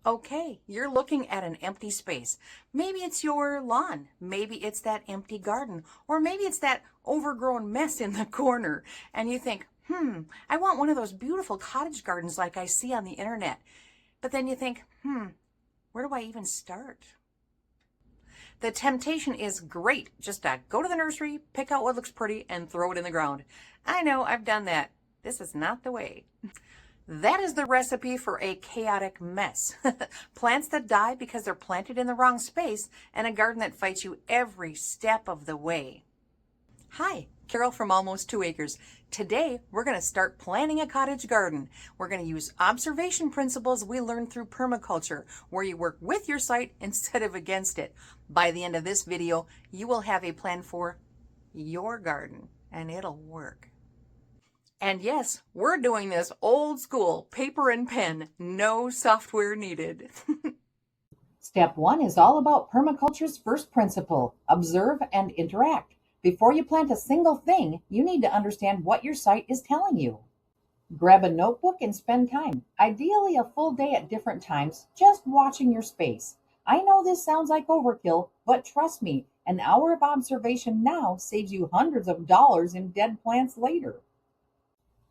Okay, you're looking at an empty space. Maybe it's your lawn, maybe it's that empty garden, or maybe it's that overgrown mess in the corner. And you think, I want one of those beautiful cottage gardens like I see on the internet. But then you think, where do I even start? The temptation is great. Just go to the nursery, pick out what looks pretty, and throw it in the ground. I know, I've done that. This is not the way. That is the recipe for a chaotic mess. Plants that die because they're planted in the wrong space, and a garden that fights you every step of the way. Hi, Carol from Almost 2 Acres. Today, we're going to start planning a cottage garden. We're going to use observation principles we learned through permaculture, where you work with your site instead of against it. By the end of this video, you will have a plan for your garden, and it'll work. And yes, we're doing this old school, paper and pen, no software needed. Step 1 is all about permaculture's first principle: observe and interact. Before you plant a single thing, you need to understand what your site is telling you. Grab a notebook and spend time, ideally a full day at different times, just watching your space. I know this sounds like overkill, but trust me, an hour of observation now saves you hundreds of dollars in dead plants later.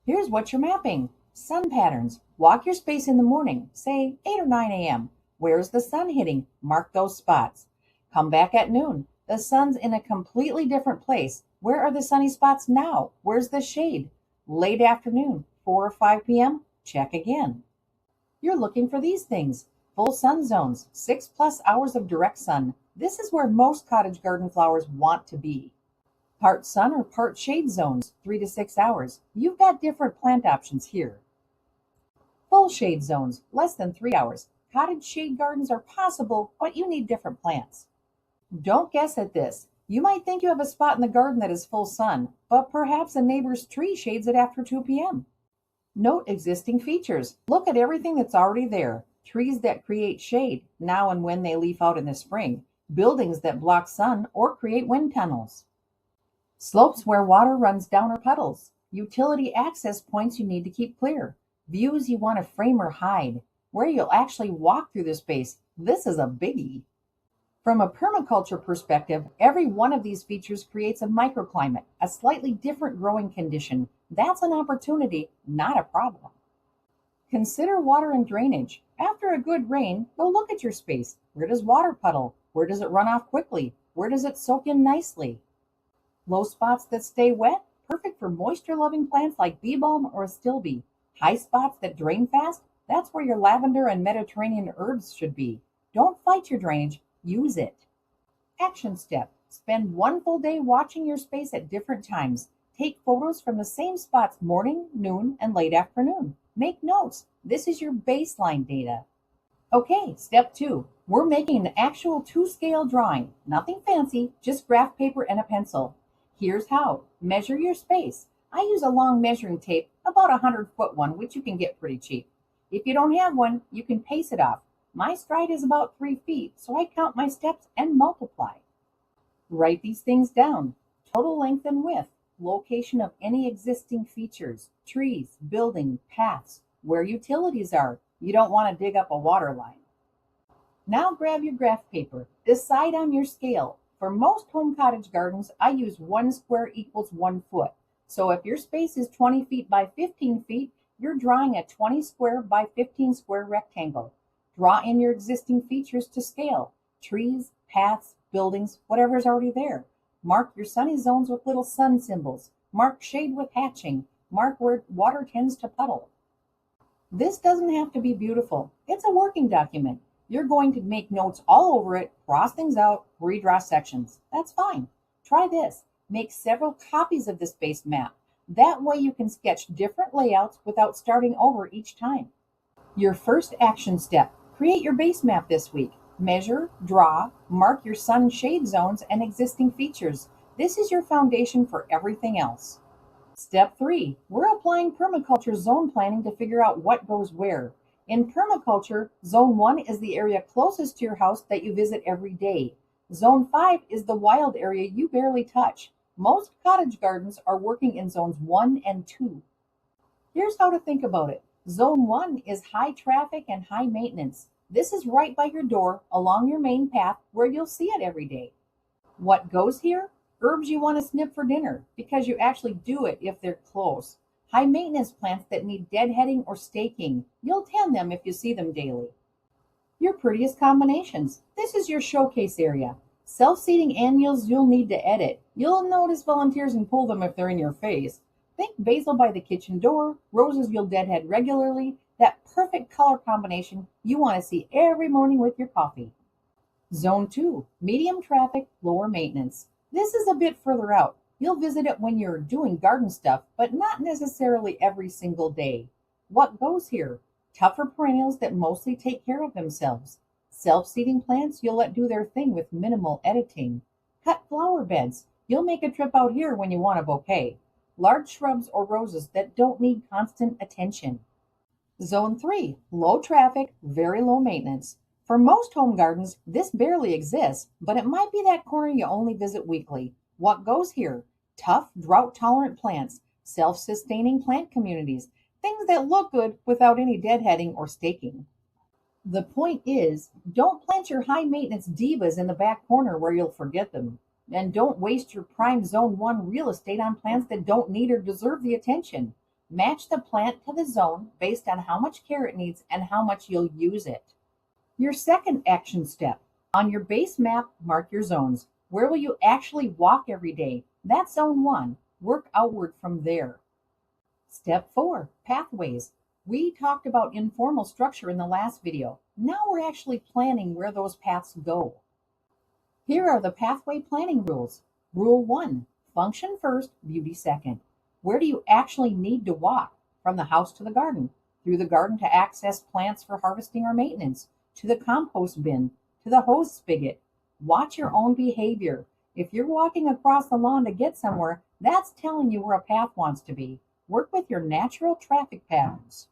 Here's what you're mapping. Sun patterns. Walk your space in the morning, say 8 or 9 a.m. Where's the sun hitting? Mark those spots. Come back at noon. The sun's in a completely different place. Where are the sunny spots now? Where's the shade? Late afternoon, 4 or 5 p.m. Check again. You're looking for these things. Full sun zones, 6+ hours of direct sun. This is where most cottage garden flowers want to be. Part sun or part shade zones, 3 to 6 hours. You've got different plant options here. Full shade zones, less than 3 hours. Cottage shade gardens are possible, but you need different plants. Don't guess at this. You might think you have a spot in the garden that is full sun, but perhaps a neighbor's tree shades it after 2 p.m. Note existing features. Look at everything that's already there. Trees that create shade now and when they leaf out in the spring. Buildings that block sun or create wind tunnels. Slopes where water runs down or puddles. Utility access points you need to keep clear. Views you want to frame or hide. Where you'll actually walk through the space. This is a biggie. From a permaculture perspective, every one of these features creates a microclimate, a slightly different growing condition. That's an opportunity, not a problem. Consider water and drainage. After a good rain, go look at your space. Where does water puddle? Where does it run off quickly? Where does it soak in nicely? Low spots that stay wet, perfect for moisture-loving plants like bee balm or astilbe. High spots that drain fast, that's where your lavender and Mediterranean herbs should be. Don't fight your drainage, use it. Action step: spend one full day watching your space at different times. Take photos from the same spots morning, noon, and late afternoon. Make notes. This is your baseline data. Okay, step 2. We're making an actual 2-scale drawing. Nothing fancy, just graph paper and a pencil. Here's how. Measure your space. I use a long measuring tape, about a 100-foot one, which you can get pretty cheap. If you don't have one, you can pace it off. My stride is about 3 feet, so I count my steps and multiply. Write these things down. Total length and width, location of any existing features, trees, building, paths, where utilities are. You don't want to dig up a water line. Now grab your graph paper. Decide on your scale. For most home cottage gardens, I use 1 square equals 1 foot. So if your space is 20 feet by 15 feet, you're drawing a 20 square by 15 square rectangle. Draw in your existing features to scale. Trees, paths, buildings, whatever's already there. Mark your sunny zones with little sun symbols. Mark shade with hatching. Mark where water tends to puddle. This doesn't have to be beautiful. It's a working document. You're going to make notes all over it, cross things out, redraw sections. That's fine. Try this. Make several copies of the space map. That way you can sketch different layouts without starting over each time. Your first action step. Create your base map this week. Measure, draw, mark your sun shade zones and existing features. This is your foundation for everything else. Step 3. We're applying permaculture zone planning to figure out what goes where. In permaculture, Zone 1 is the area closest to your house that you visit every day. Zone 5 is the wild area you barely touch. Most cottage gardens are working in Zones 1 and 2. Here's how to think about it. Zone 1 is high traffic and high maintenance. This is right by your door along your main path where you'll see it every day. What goes here? Herbs you want to snip for dinner because you actually do it if they're close. High maintenance plants that need deadheading or staking. You'll tend them if you see them daily. Your prettiest combinations. This is your showcase area. Self-seeding annuals you'll need to edit. You'll notice volunteers and pull them if they're in your face. Think basil by the kitchen door, roses you'll deadhead regularly, that perfect color combination you want to see every morning with your coffee. Zone 2, medium traffic, lower maintenance. This is a bit further out. You'll visit it when you're doing garden stuff, but not necessarily every single day. What goes here? Tougher perennials that mostly take care of themselves. Self-seeding plants you'll let do their thing with minimal editing. Cut flower beds. You'll make a trip out here when you want a bouquet. Large shrubs or roses that don't need constant attention. Zone 3, low traffic, very low maintenance. For most home gardens, this barely exists, but it might be that corner you only visit weekly. What goes here? Tough, drought-tolerant plants, self-sustaining plant communities, things that look good without any deadheading or staking. The point is, don't plant your high-maintenance divas in the back corner where you'll forget them. And don't waste your prime Zone 1 real estate on plants that don't need or deserve the attention. Match the plant to the zone based on how much care it needs and how much you'll use it. Your second action step. On your base map, mark your zones. Where will you actually walk every day? That's Zone 1. Work outward from there. Step 4, pathways. We talked about informal structure in the last video. Now we're actually planning where those paths go. Here are the pathway planning rules. Rule 1, function first, beauty second. Where do you actually need to walk? From the house to the garden, through the garden to access plants for harvesting or maintenance, to the compost bin, to the hose spigot. Watch your own behavior. If you're walking across the lawn to get somewhere, that's telling you where a path wants to be. Work with your natural traffic patterns.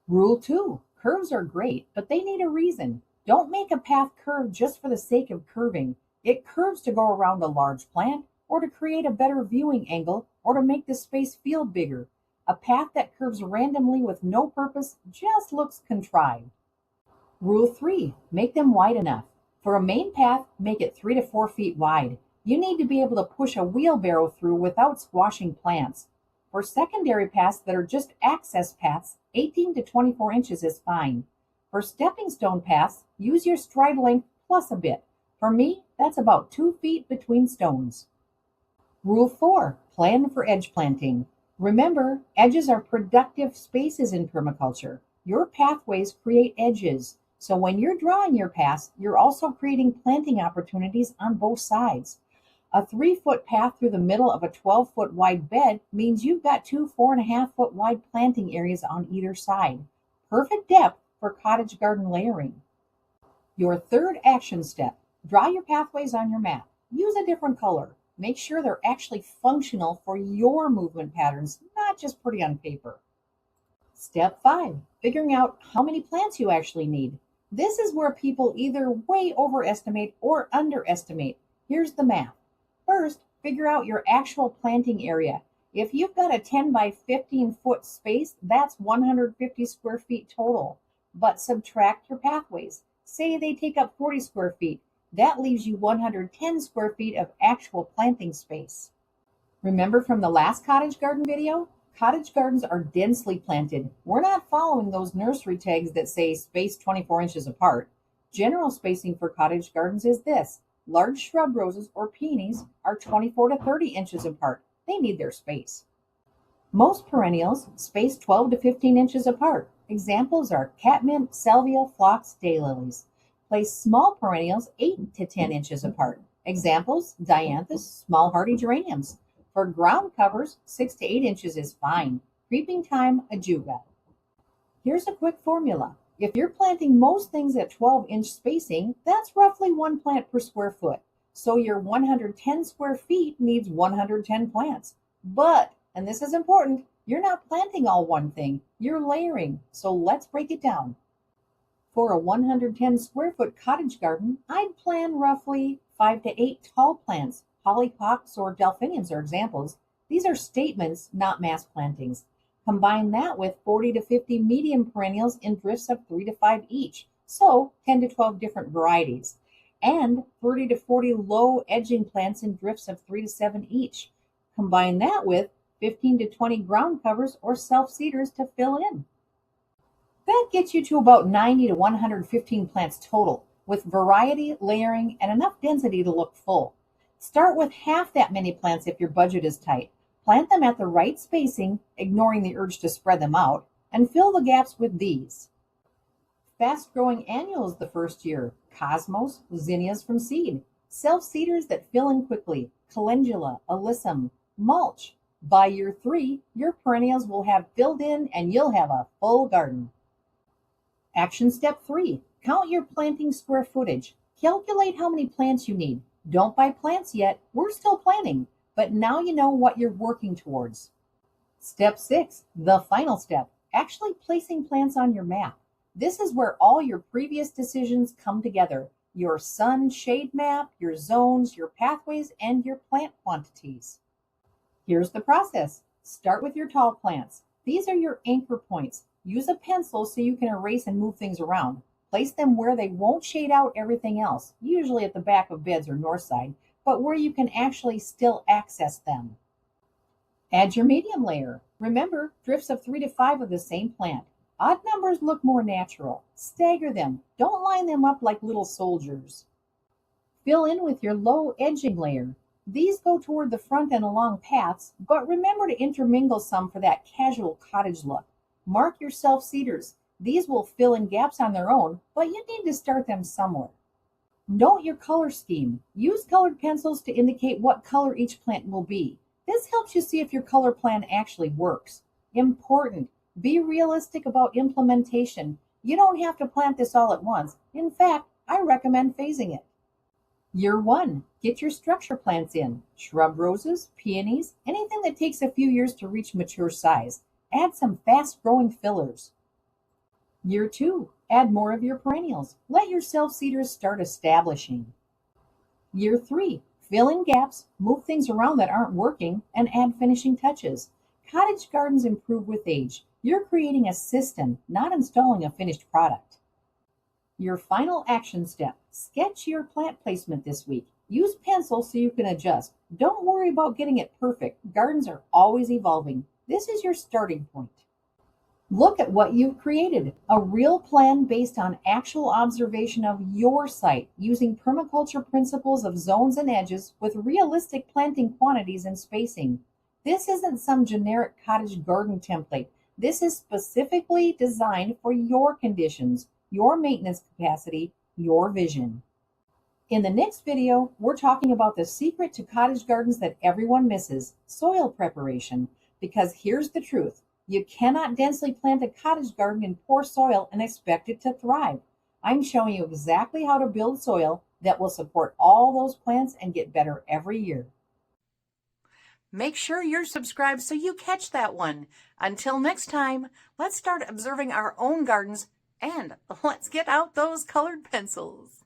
Rule 2, curves are great, but they need a reason. Don't make a path curve just for the sake of curving. It curves to go around a large plant, or to create a better viewing angle, or to make the space feel bigger. A path that curves randomly with no purpose just looks contrived. Rule 3, make them wide enough. For a main path, make it 3 to 4 feet wide. You need to be able to push a wheelbarrow through without squashing plants. For secondary paths that are just access paths, 18 to 24 inches is fine. For stepping stone paths, use your stride length plus a bit. For me, that's about 2 feet between stones. Rule 4, plan for edge planting. Remember, edges are productive spaces in permaculture. Your pathways create edges. So when you're drawing your paths, you're also creating planting opportunities on both sides. A 3-foot path through the middle of a 12-foot wide bed means you've got 2 4.5-foot wide planting areas on either side. Perfect depth for cottage garden layering. Your third action step, draw your pathways on your map. Use a different color. Make sure they're actually functional for your movement patterns, not just pretty on paper. Step 5, figuring out how many plants you actually need. This is where people either way overestimate or underestimate. Here's the math. First, figure out your actual planting area. If you've got a 10 by 15 foot space, that's 150 square feet total. But subtract your pathways. Say they take up 40 square feet. That leaves you 110 square feet of actual planting space. Remember from the last cottage garden video? Cottage gardens are densely planted. We're not following those nursery tags that say space 24 inches apart. General spacing for cottage gardens is this. Large shrub roses or peonies are 24 to 30 inches apart. They need their space. Most perennials space 12 to 15 inches apart. Examples are catmint, salvia, phlox, daylilies. Place small perennials 8 to 10 inches apart. Examples, dianthus, small hardy geraniums. For ground covers, 6 to 8 inches is fine. Creeping thyme, ajuga. Here's a quick formula. If you're planting most things at 12-inch spacing, that's roughly 1 plant per square foot. So your 110 square feet needs 110 plants. But, and this is important, you're not planting all one thing, you're layering. So let's break it down. For a 110 square foot cottage garden, I'd plan roughly 5 to 8 tall plants. Hollyhocks or delphiniums are examples. These are statements, not mass plantings. Combine that with 40 to 50 medium perennials in drifts of 3 to 5 each. so 10 to 12 different varieties, and 30 to 40 low edging plants in drifts of 3 to 7 each. Combine that with 15 to 20 ground covers or self-seeders to fill in. That gets you to about 90 to 115 plants total, with variety, layering, and enough density to look full. Start with half that many plants if your budget is tight. Plant them at the right spacing, ignoring the urge to spread them out, and fill the gaps with these. Fast-growing annuals the first year: cosmos, zinnias from seed, self-seeders that fill in quickly, calendula, alyssum, mulch. By year 3, your perennials will have filled in and you'll have a full garden. Action step 3, count your planting square footage. Calculate how many plants you need. Don't buy plants yet, we're still planning, but now you know what you're working towards. Step 6, the final step, actually placing plants on your map. This is where all your previous decisions come together: your sun shade map, your zones, your pathways, and your plant quantities. Here's the process. Start with your tall plants. These are your anchor points. Use a pencil so you can erase and move things around. Place them where they won't shade out everything else, usually at the back of beds or north side, but where you can actually still access them. Add your medium layer. Remember, drifts of 3 to 5 of the same plant. Odd numbers look more natural. Stagger them. Don't line them up like little soldiers. Fill in with your low edging layer. These go toward the front and along paths, but remember to intermingle some for that casual cottage look. Mark your self-seeders. These will fill in gaps on their own, but you need to start them somewhere. Note your color scheme. Use colored pencils to indicate what color each plant will be. This helps you see if your color plan actually works. Important. Be realistic about implementation. You don't have to plant this all at once. In fact, I recommend phasing it. Year 1, get your structure plants in. Shrub roses, peonies, anything that takes a few years to reach mature size. Add some fast-growing fillers. Year 2, add more of your perennials. Let your self-seeders start establishing. Year 3, fill in gaps, move things around that aren't working, and add finishing touches. Cottage gardens improve with age. You're creating a system, not installing a finished product. Your final action step, sketch your plant placement this week. Use pencil so you can adjust. Don't worry about getting it perfect. Gardens are always evolving. This is your starting point. Look at what you've created, a real plan based on actual observation of your site, using permaculture principles of zones and edges with realistic planting quantities and spacing. This isn't some generic cottage garden template. This is specifically designed for your conditions, your maintenance capacity, your vision. In the next video, we're talking about the secret to cottage gardens that everyone misses: soil preparation. Because here's the truth: you cannot densely plant a cottage garden in poor soil and expect it to thrive. I'm showing you exactly how to build soil that will support all those plants and get better every year. Make sure you're subscribed so you catch that one. Until next time, let's start observing our own gardens and let's get out those colored pencils.